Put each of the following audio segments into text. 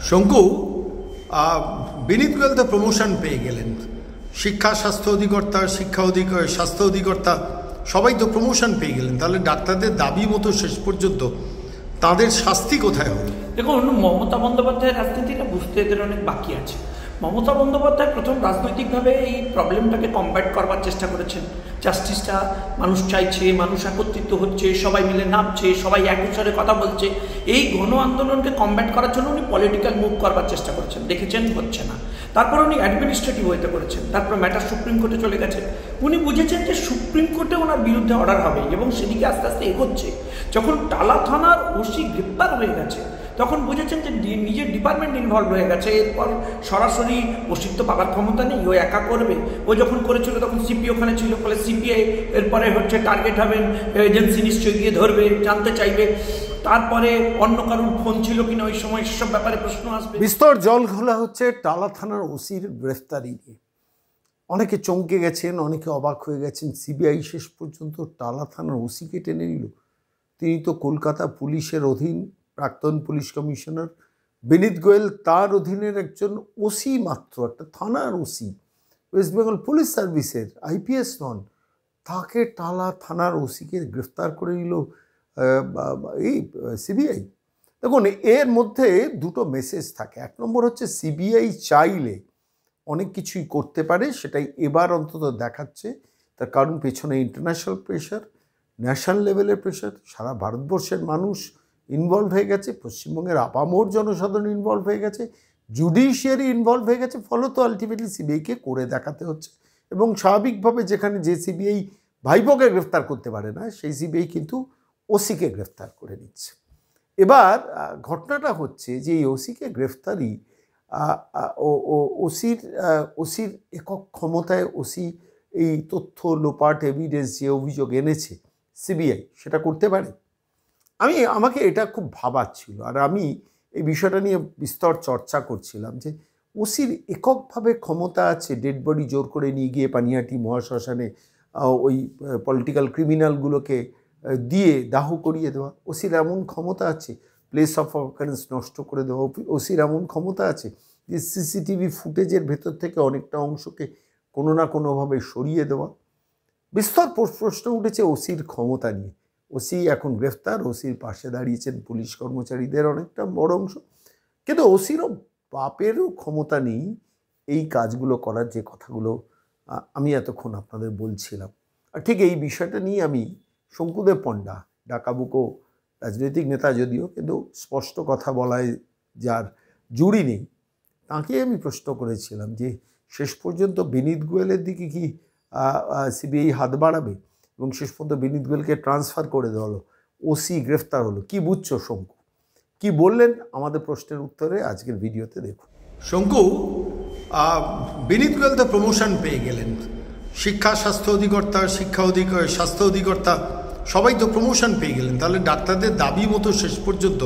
শঙ্কু বিনীত গোয়েল তো প্রমোশন পেয়ে গেলেন। শিক্ষা স্বাস্থ্য অধিকর্তা, স্বাস্থ্য অধিকর্তা সবাই তো প্রমোশন পেয়ে গেলেন। তাহলে ডাক্তারদের দাবি মতো শেষ পর্যন্ত তাদের শাস্তি কোথায় হবে? দেখুন, মমতা বন্দ্যোপাধ্যায়ের রাজনীতিটা বুঝতে এদের অনেক বাকি আছে। মমতা বন্দ্যোপাধ্যায় প্রথম রাজনৈতিকভাবে এই প্রবলেমটাকে কমব্যাট করবার চেষ্টা করেছেন। জাস্টিসটা মানুষ চাইছে, মানুষ একত্রিত হচ্ছে, সবাই মিলে নামছে, সবাই এক উচ্চারে কথা বলছে। এই গণ আন্দোলনকে কমব্যাট করার জন্য উনি পলিটিক্যাল মুভ করবার চেষ্টা করেছেন, দেখেছেন হচ্ছে না। তারপর উনি অ্যাডমিনিস্ট্রেটিভ ওয়েতে করেছেন, তারপর ম্যাটার সুপ্রিম কোর্টে চলে গেছে। উনি বুঝেছেন যে সুপ্রিম কোর্টে ওনার বিরুদ্ধে অর্ডার হবে এবং সেদিকে আস্তে আস্তে এগোচ্ছে। যখন টালা থানার ওসি গ্রেপ্তার হয়ে গেছে তখন বুঝেছেন যে নিজের ডিপার্টমেন্ট ইনভলভ হয়ে গেছে। এরপর সরাসরি ওসির তো পাওয়ার ক্ষমতা নেই, ও একা করবে। ও যখন করেছিল তখন সিপি ওখানে ছিল, ফলে সিপিআই এরপরে টার্গেট হবেন, এজেন্সি নিশ্চয়ই গিয়ে ধরবে, জানতে চাইবে। তারপরে অন্য কারোর ফোন ছিল কিনা ওই সময়, সেসব ব্যাপারে প্রশ্ন আসবে। বিস্তর জল ঘোলা হচ্ছে টালা থানার ওসির গ্রেফতারি নিয়ে। অনেকে চমকে গেছেন, অনেকে অবাক হয়ে গেছেন। সিবিআই শেষ পর্যন্ত টালা থানার ওসিকে টেনে নিল। তিনি তো কলকাতা পুলিশের অধীন প্রাক্তন পুলিশ কমিশনার। বিনীত গোয়েল তার অধীনের একজন ওসি মাত্র, একটা থানার ওসি, ওয়েস্ট বেঙ্গল পুলিশ সার্ভিসের, আইপিএস নন। তাকে টালা থানার ওসিকে গ্রেফতার করে নিল এই সিবিআই। দেখুন, এর মধ্যে দুটো মেসেজ থাকে। এক নম্বর হচ্ছে সিবিআই চাইলে অনেক কিছুই করতে পারে, সেটাই এবার অন্তত দেখাচ্ছে। তার কারণ পেছনে ইন্টারন্যাশনাল প্রেশার, ন্যাশনাল লেভেলের প্রেশার, সারা ভারতবর্ষের মানুষ ইনভলভ হয়ে গেছে, পশ্চিমবঙ্গের আপামর জনসাধারণ ইনভলভ হয়ে গেছে, জুডিশিয়ারি ইনভলভ হয়ে গেছে। ফলত আলটিমেটলি সিবিআইকে করে দেখাতে হচ্ছে। এবং স্বাভাবিকভাবে যেখানে যে সিবিআই ভাইপোকে গ্রেফতার করতে পারে না, সেই সিবিআই কিন্তু ওসিকে গ্রেফতার করে নিচ্ছে। এবার ঘটনাটা হচ্ছে যে এই ওসিকে গ্রেফতারি ওসির একক ক্ষমতায় ওসি এই তথ্য লোপাট এভিডেন্স যে অভিযোগ এনেছে সিবিআই, সেটা করতে পারে। আমাকে এটা খুব ভাবাচ্ছিল, আর আমি এই বিষয়টা নিয়ে বিস্তর চর্চা করছিলাম যে ওসির এককভাবে ক্ষমতা আছে ডেড বডি জোর করে নিয়ে গিয়ে পানিহাটি মহাশ্মশানে ওই পলিটিক্যাল ক্রিমিনালগুলোকে দিয়ে দাহ করিয়ে দেওয়া। ওসির এমন ক্ষমতা আছে প্লেস অফ অকারেন্স নষ্ট করে দেওয়া। ওসির এমন ক্ষমতা আছে যে সিসিটিভি ফুটেজের ভেতর থেকে অনেকটা অংশকে কোনো না কোনোভাবে সরিয়ে দেওয়া। বিস্তর প্রশ্ন উঠেছে ওসির ক্ষমতা নিয়ে। ওসি এখন গ্রেফতার, ওসির পাশে দাঁড়িয়েছেন পুলিশ কর্মচারীদের অনেকটা বড় অংশ, কিন্তু ওসিরও বাপেরও ক্ষমতা নেই এই কাজগুলো করার, যে কথাগুলো আমি এতক্ষণ আপনাদের বলছিলাম। আর ঠিক এই বিষয়টা নিয়ে আমি শঙ্কুদেব পণ্ডা, ডাকাবুকো রাজনৈতিক নেতা যদিও, কিন্তু স্পষ্ট কথা বলায় যার জুড়ি নেই, তাকে আমি প্রশ্ন করেছিলাম যে শেষ পর্যন্ত বিনীত গোয়েলের দিকে কি সিবিআই হাত বাড়াবে? এবং শেষ পর্যন্ত বিনীত গোয়েলকে ট্রান্সফার করে দেওয়া হলো, ওসি গ্রেফতার হলো। কি বুঝছো শঙ্কু? কি বললেন আমাদের প্রশ্নের উত্তরে আজকের ভিডিওতে দেখুন। শঙ্কু, বিনীত গোয়েল তো প্রমোশন পেয়ে গেলেন। শিক্ষা স্বাস্থ্য অধিকর্তা, স্বাস্থ্য অধিকর্তা সবাই তো প্রমোশন পেয়ে গেলেন। তাহলে ডাক্তারদের দাবি মতো শেষ পর্যন্ত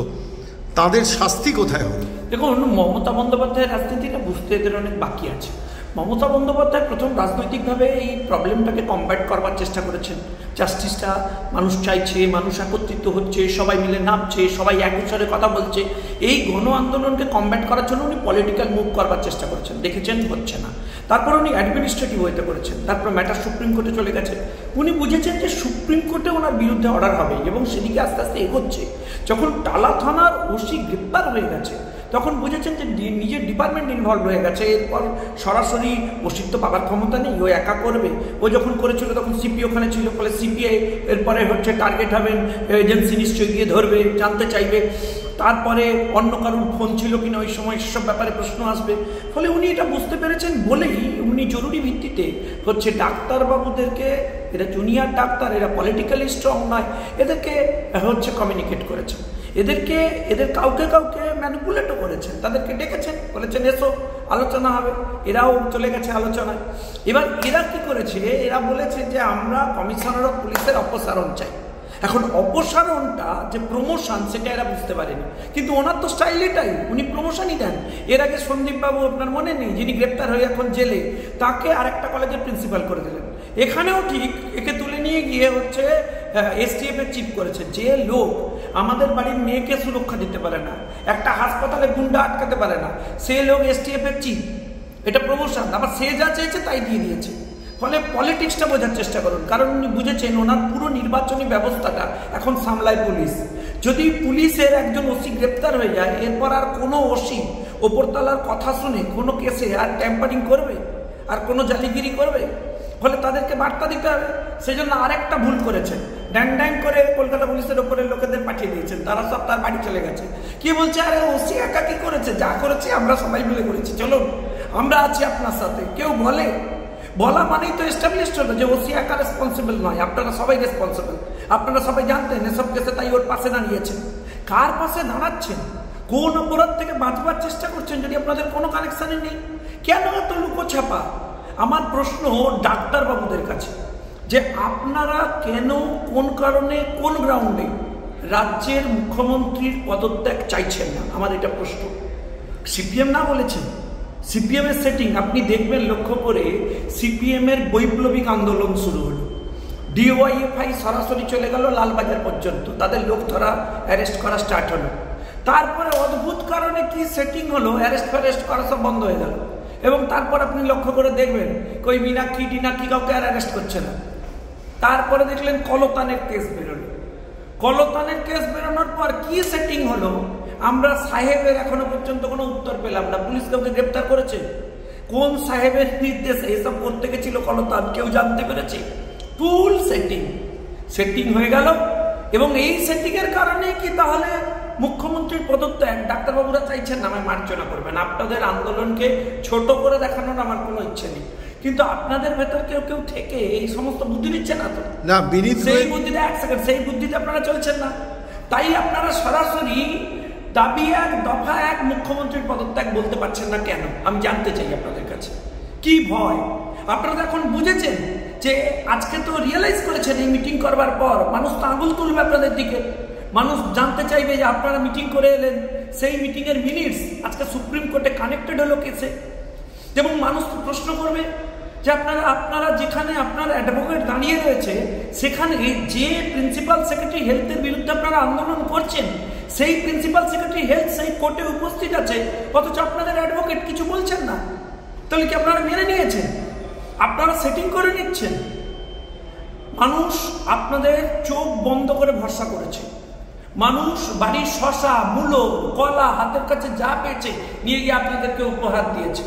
তাদের শাস্তি কোথায় হবে? দেখুন, মমতা বন্দ্যোপাধ্যায়ের রাজনীতিটা বুঝতে এদের অনেক বাকি আছে। মমতা বন্দ্যোপাধ্যায় প্রথম রাজনৈতিকভাবে এই প্রবলেমটাকে কমব্যাট করবার চেষ্টা করেছেন। জাস্টিসটা মানুষ চাইছে, মানুষ একত্রিত হচ্ছে, সবাই মিলে নামছে, সবাই এক উচ্চারে কথা বলছে। এই গণ আন্দোলনকে কমব্যাট করার জন্য উনি পলিটিক্যাল মুভ করবার চেষ্টা করেছেন, দেখেছেন হচ্ছে না। তারপর উনি অ্যাডমিনিস্ট্রেটিভ ওয়েতে করেছেন, তারপর ম্যাটার সুপ্রিম কোর্টে চলে গেছে। উনি বুঝেছেন যে সুপ্রিম কোর্টে ওনার বিরুদ্ধে অর্ডার হবে এবং সেদিকে আস্তে আস্তে এগোচ্ছে। যখন টালা থানার ওসি গ্রেপ্তার হয়ে গেছে তখন বুঝেছেন যে নিজের ডিপার্টমেন্ট ইনভলভ হয়ে গেছে। এরপর সরাসরি ওসির তো পাওয়ার ক্ষমতা নেই, ও একা করবে। ও যখন করেছিল তখন সিপি ওখানে ছিল, ফলে সিপিআই এরপরে টার্গেট হবেন, এজেন্সি নিশ্চয়ই গিয়ে ধরবে, জানতে চাইবে। তারপরে অন্য কারোর ফোন ছিল কিনা ওই সময়, সেসব ব্যাপারে প্রশ্ন আসবে। ফলে উনি এটা বুঝতে পেরেছেন বলেই উনি জরুরি ভিত্তিতে ডাক্তারবাবুদেরকে, এরা জুনিয়র ডাক্তার, এরা পলিটিক্যালি স্ট্রং নয়, এদেরকে কমিউনিকেট করেছেন। এদের কাউকে ম্যানিপুলেটও করেছেন, তাদেরকে ডেকেছেন, বলেছেন এসো আলোচনা হবে। এরাও চলে গেছে আলোচনায়। এবার এরা কি করেছে, এরা বলেছে যে আমরা কমিশনার অফ পুলিশের অপসারণ চাই। এখন অপসারণটা যে প্রমোশন সেটা এরা বুঝতে পারেনি, কিন্তু ওনার তো স্টাইল এটাই, উনি প্রমোশনই দেন। এর আগে সন্দীপবাবু, আপনার মনে নেই, যিনি গ্রেপ্তার হয়ে এখন জেলে, তাকে আরেকটা কলেজের প্রিন্সিপাল করে দিলেন। এখানেও ঠিক একে তুলে নিয়ে গিয়ে এসটিএফ এর চিফ করেছে। যে লোক আমাদের বাড়ির মেয়েকে সুরক্ষা দিতে পারে না, একটা হাসপাতালে গুন্ডা আটকাতে পারে না, সে লোক STF এর চিফ, এটা প্রমোশন, আবার সে যা চেয়েছে তাই দিয়ে দিয়েছে। ফলে পলিটিক্সটা বোঝার চেষ্টা করুন, কারণ উনি বুঝেছেন ওনার পুরো নির্বাচনী ব্যবস্থাটা এখন সামলায় পুলিশ। যদি পুলিশের একজন ওসি গ্রেপ্তার হয়ে যায়, এরপর আর কোনো ওসি ওপরতলার কথা শুনে কোনো কেসে আর ট্যাম্পারিং করবে, আর কোনো জালিগিরি করবে? ফলে তাদেরকে বার্তা দিতে হবে। সেই জন্য আরেকটা ভুল করেছেন, ড্যাং ড্যাং করে কলকাতা পুলিশের ওপরের লোকেদের পাঠিয়ে দিয়েছেন, তারা সব তার বাড়ি চলে গেছে। কি বলছে, আরে ওসি একা কি করেছে, যা করেছে আমরা সবাই মিলে করেছি, চলুন আমরা আছি আপনার সাথে। কেউ বলা মানেই তো এস্টাবলিশড হলো যে ওসি একা রেসপন্সিবল নয়, আপনারা সবাই রেসপন্সিবল। আপনারা সবাই জানতেন এসব কেসে, তাই ওর পাশে দাঁড়িয়েছেন। কার পাশে দাঁড়াচ্ছেন, কোন অপরাধ থেকে বাঁচবার চেষ্টা করছেন যদি আপনাদের কোনো কানেকশনই নেই? কেন এত লুকোছাপা? আমার প্রশ্ন ডাক্তারবাবুদের কাছে, যে আপনারা কেন, কোন কারণে, কোন গ্রাউন্ডে রাজ্যের মুখ্যমন্ত্রীর পদত্যাগ চাইছেন না? আমার এটা প্রশ্ন। সিপিএম না বলেছেন, সিপিএম এর সেটিং আপনি দেখবেন, লক্ষ্য করে সিপিএম এর বৈপ্লবিক আন্দোলন শুরু হলো, ডিওয়াইএফআই সরাসরি চলে গেল লালবাজার পর্যন্ত, তাদের লোক ধরা, অ্যারেস্ট করা স্টার্ট হলো। তারপরে অদ্ভুত কারণে কি সেটিং হলো, অ্যারেস্ট করা সব বন্ধ হয়ে গেল। এবং তারপর আপনি লক্ষ্য করে দেখবেন কই মীনাক্ষী টিনাক্ষী কাউকে আর অ্যারেস্ট করছে না। তারপরে দেখলেন কলতানের কেস বেরোলো। কলতানের কেস বেরোনোর পর কি সেটিং হলো, আমরা সাহেবের এখনো পর্যন্ত কোনো উত্তর পেলাম না। পুলিশ কাউকে গ্রেপ্তার করেছে? কোন সাহেবের নির্দেশে এসব করতে গেছিল কলতান, কেউ জানতে পেরেছে? ফুল সেটিং হয়ে গেল। এবং এই সেটিং এর কারণে কি তাহলে মুখ্যমন্ত্রীর পদত্যাগ ডাক্তারবাবুরা চাইছেন না? আমায় মার্জনা করবেন, আপনাদের আন্দোলনকে ছোট করে দেখানোর আমার কোনো ইচ্ছে নেই, কিন্তু আপনাদের ভেতর কেউ কেউ থেকে এই সমস্ত বুদ্ধি দিচ্ছে না তো, না সেই বুদ্ধিটা, এক সেকেন্ড, সেই বুদ্ধিতে আপনারা চলছেন না। তাই আপনারা সরাসরি দাবি এক, দফা এক, মুখ্যমন্ত্রীর পদত্যাগ বলতে পারছেন না কেন? আমি জানতে চাই আপনাদের কাছে কি ভয়? আপনারা এখন বুঝেছেন যে আজকে তো রিয়েলাইজ করেছেন এই মিটিং করবার পর মানুষ তো আঙুল তুলবে আপনাদের দিকে, মানুষ জানতে চাইবে যে আপনারা মিটিং করে এলেন, সেই মিটিং এর মিনিটস আজকে সুপ্রিম কোর্টে কানেক্টেড হলো কেসে। এবং মানুষ প্রশ্ন করবে যে আপনারা যেখানে আপনার অ্যাডভোকেট দাঁড়িয়ে রয়েছে, সেখানে যে প্রিন্সিপাল সেক্রেটারি হেলথের বিরুদ্ধে আপনারা আন্দোলন করছেন, সেই প্রিন্সিপাল সেক্রেটারি হেলথ সেই কোর্টে উপস্থিত আছে, অথচ আপনাদের অ্যাডভোকেট কিছু বলছেন না। তাহলে কি আপনারা মেনে নিয়েছেন? আপনারা সেটিং করে নিচ্ছেন। মানুষ আপনাদের চোখ বন্ধ করে ভরসা করেছে। মানুষ বাড়ির শশা, মূলো, কলা হাতের কাছে যা পেয়েছে নিয়ে গিয়ে আপনাদেরকে উপহার দিয়েছে।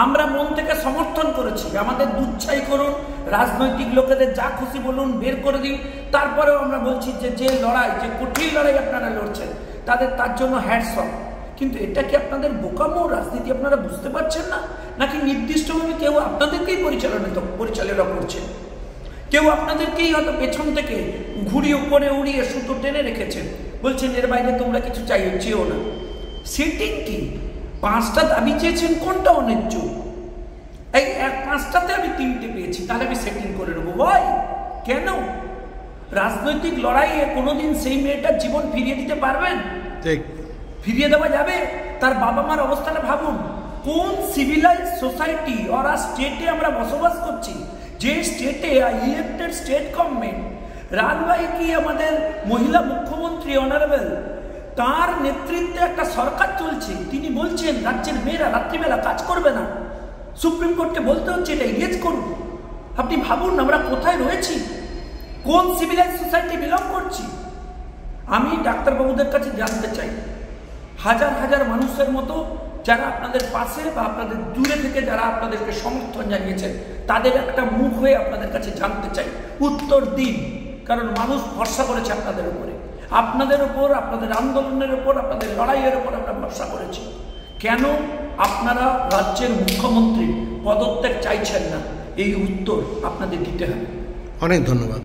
আমরা মন থেকে সমর্থন করেছি, আমাদের দুচ্ছাই করুন, রাজনৈতিক লোকেদের যা খুশি বলুন, বের করে দিন। তারপরেও আমরা বলছি যে লড়াই, যে কঠিন লড়াই আপনারা লড়ছেন, তার জন্য হ্যাটস অফ। কিন্তু এটা কি আপনাদের বোকামো রাজনীতি আপনারা বুঝতে পারছেন না? নাকি নির্দিষ্টভাবে কেউ আপনাদেরকেই পরিচালনা করছে? কেউ আপনাদেরকেই হয়তো পেছন থেকে ঘুড়ি উপরে উড়িয়ে সুতো টেনে রেখেছেন, বলছেন এর বাইরে তোমরা কিছু চেয়েও না। সেটিং কি? 5টা দাবি চেয়েছেন, কোনটা অন্যায্য? এই 5টাতে আমি 3টে পেয়েছি, তাহলে আমি সেটিং করে নেবো। ভাই কেন? রাজনৈতিক লড়াইয়ে কোনোদিন সেই মেয়েটার জীবন ফিরিয়ে দিতে পারবেন? ঠিক ফিরিয়ে দেওয়া যাবে? তার বাবা মার অবস্থাটা ভাবুন। কোন সিভিলাইজ সোসাইটি আর স্টেটে আমরা বসবাস করছি, যে স্টেটে ইলেক্টেড স্টেট গভর্নমেন্ট, রানভাই কি আমাদের মহিলা মুখ্যমন্ত্রী অনারেবল, তার নেতৃত্বে একটা সরকার চলছে, তিনি বলছেন রাজ্যের মেয়েরা রাত্রিবেলা কাজ করবে না। সুপ্রিম কোর্টকে বলতে হচ্ছে এটা ইংগেজ করুন। আপনি ভাবুন আমরা কোথায় রয়েছি, কোন সিভিলাইজ সোসাইটি বিলং করছি। আমি ডাক্তারবাবুদের কাছে জানতে চাই, হাজার হাজার মানুষের মতো যারা আপনাদের পাশে বা আপনাদের দূরে থেকে যারা আপনাদেরকে সমর্থন জানিয়েছেন, তাদের একটা মুখ হয়ে আপনাদের কাছে জানতে চাই, উত্তর দিন। কারণ মানুষ ভরসা করেছে আপনাদের উপরে, আপনাদের উপর, আপনাদের আন্দোলনের উপর, আপনাদের লড়াইয়ের উপর আমরা ভরসা করেছি। কেন আপনারা রাজ্যের মুখ্যমন্ত্রী পদত্যাগ চাইছেন না? এই উত্তর আপনাদের দিতে হবে। অনেক ধন্যবাদ।